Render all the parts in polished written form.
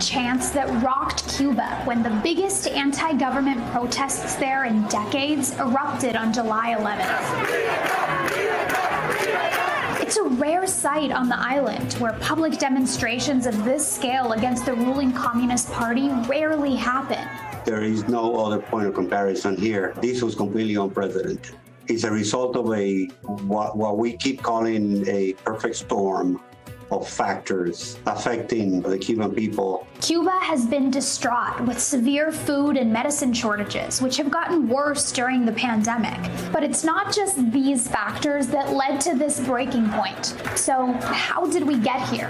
chants that rocked Cuba when the biggest anti-government protests there in decades erupted on July 11th. It's a rare sight on the island where public demonstrations of this scale against the ruling Communist Party rarely happen. There is no other point of comparison here. This was completely unprecedented. It's a result of what we keep calling a perfect storm of factors affecting the Cuban people. Cuba has been distraught with severe food and medicine shortages, which have gotten worse during the pandemic. But it's not just these factors that led to this breaking point. So how did we get here?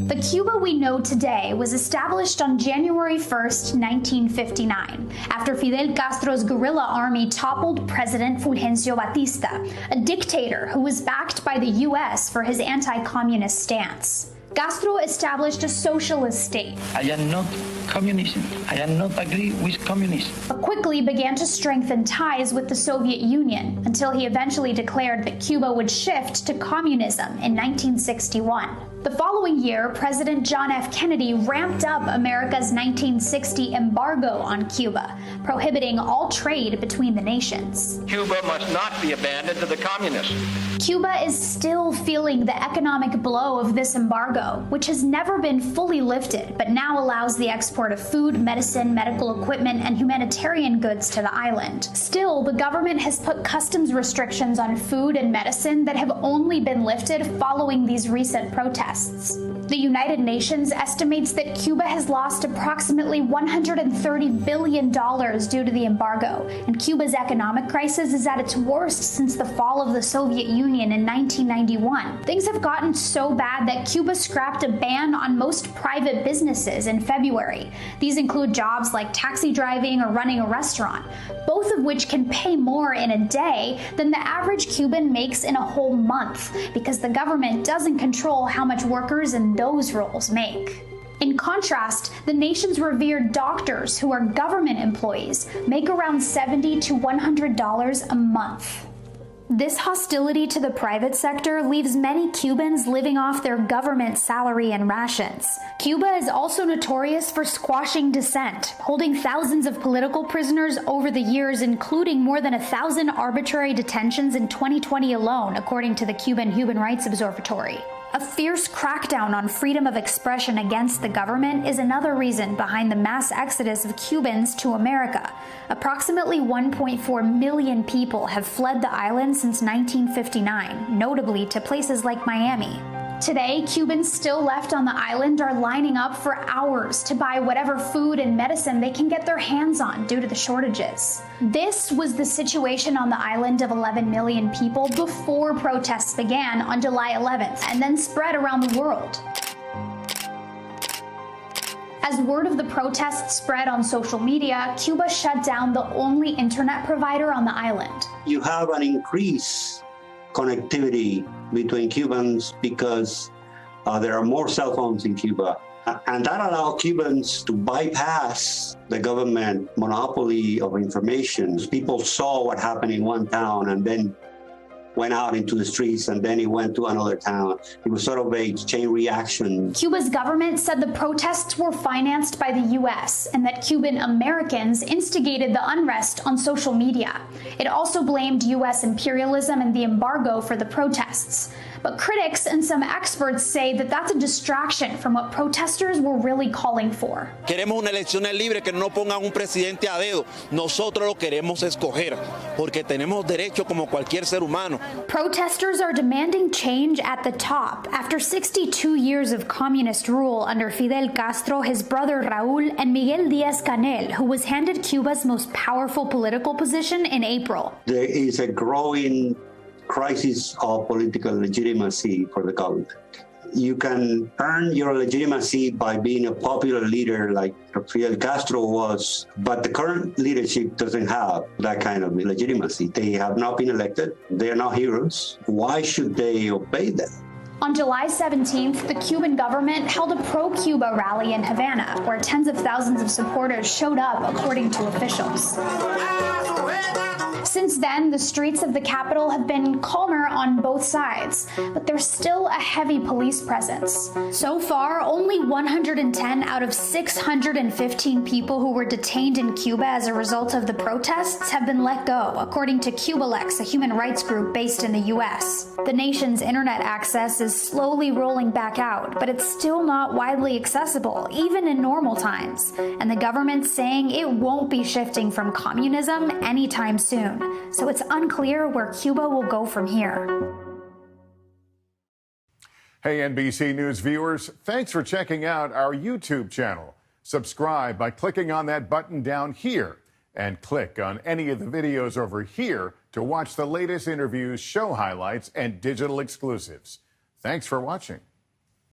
The Cuba we know today was established on January 1st, 1959, after Fidel Castro's guerrilla army toppled President Fulgencio Batista, a dictator who was backed by the U.S. for his anti-communist stance. Castro established a socialist state. I am not communism. I am not agree with communism. But quickly began to strengthen ties with the Soviet Union until he eventually declared that Cuba would shift to communism in 1961. The following year, President John F. Kennedy ramped up America's 1960 embargo on Cuba, prohibiting all trade between the nations. Cuba must not be abandoned to the communists. Cuba is still feeling the economic blow of this embargo, which has never been fully lifted, but now allows the export of food, medicine, medical equipment, and humanitarian goods to the island. Still, the government has put customs restrictions on food and medicine that have only been lifted following these recent protests. The United Nations estimates that Cuba has lost approximately $130 billion due to the embargo, and Cuba's economic crisis is at its worst since the fall of the Soviet Union in 1991. Things have gotten so bad that Cuba scrapped a ban on most private businesses in February. These include jobs like taxi driving or running a restaurant, both of which can pay more in a day than the average Cuban makes in a whole month, because the government doesn't control how much workers in those roles make. In contrast, the nation's revered doctors, who are government employees, make around $70 to $100 a month. This hostility to the private sector leaves many Cubans living off their government salary and rations. Cuba is also notorious for squashing dissent, holding thousands of political prisoners over the years, including more than 1,000 arbitrary detentions in 2020 alone, according to the Cuban Human Rights Observatory. A fierce crackdown on freedom of expression against the government is another reason behind the mass exodus of Cubans to America. Approximately 1.4 million people have fled the island since 1959, notably to places like Miami. Today, Cubans still left on the island are lining up for hours to buy whatever food and medicine they can get their hands on due to the shortages. This was the situation on the island of 11 million people before protests began on July 11th and then spread around the world. As word of the protests spread on social media, Cuba shut down the only internet provider on the island. You have an increase connectivity between Cubans because there are more cell phones in Cuba. And that allowed Cubans to bypass the government monopoly of information. People saw what happened in one town and then went out into the streets, and then it went to another town. It was sort of a chain reaction. Cuba's government said the protests were financed by the U.S. and that Cuban Americans instigated the unrest on social media. It also blamed U.S. imperialism and the embargo for the protests. But critics and some experts say that that's a distraction from what protesters were really calling for. Queremos una elecciones libres, que no pongan un presidente a dedo. Nosotros lo queremos escoger, porque tenemos derecho como cualquier ser humano. Protesters are demanding change at the top. After 62 years of communist rule under Fidel Castro, his brother Raúl, and Miguel Díaz-Canel, who was handed Cuba's most powerful political position in April. There is a growing crisis of political legitimacy for the government. You can earn your legitimacy by being a popular leader like Fidel Castro was, but the current leadership doesn't have that kind of legitimacy. They have not been elected. They are not heroes. Why should they obey them? On July 17th, the Cuban government held a pro-Cuba rally in Havana, where tens of thousands of supporters showed up, according to officials. Since Since then, the streets of the capital have been calmer on both sides, but there's still a heavy police presence. So far, only 110 out of 615 people who were detained in Cuba as a result of the protests have been let go, according to Cubalex, a human rights group based in the U.S. The nation's internet access is slowly rolling back out, but it's still not widely accessible, even in normal times. And the government's saying it won't be shifting from communism anytime soon. So it's unclear where Cuba will go from here. Hey, NBC News viewers, thanks for checking out our YouTube channel. Subscribe by clicking on that button down here and click on any of the videos over here to watch the latest interviews, show highlights, and digital exclusives. Thanks for watching.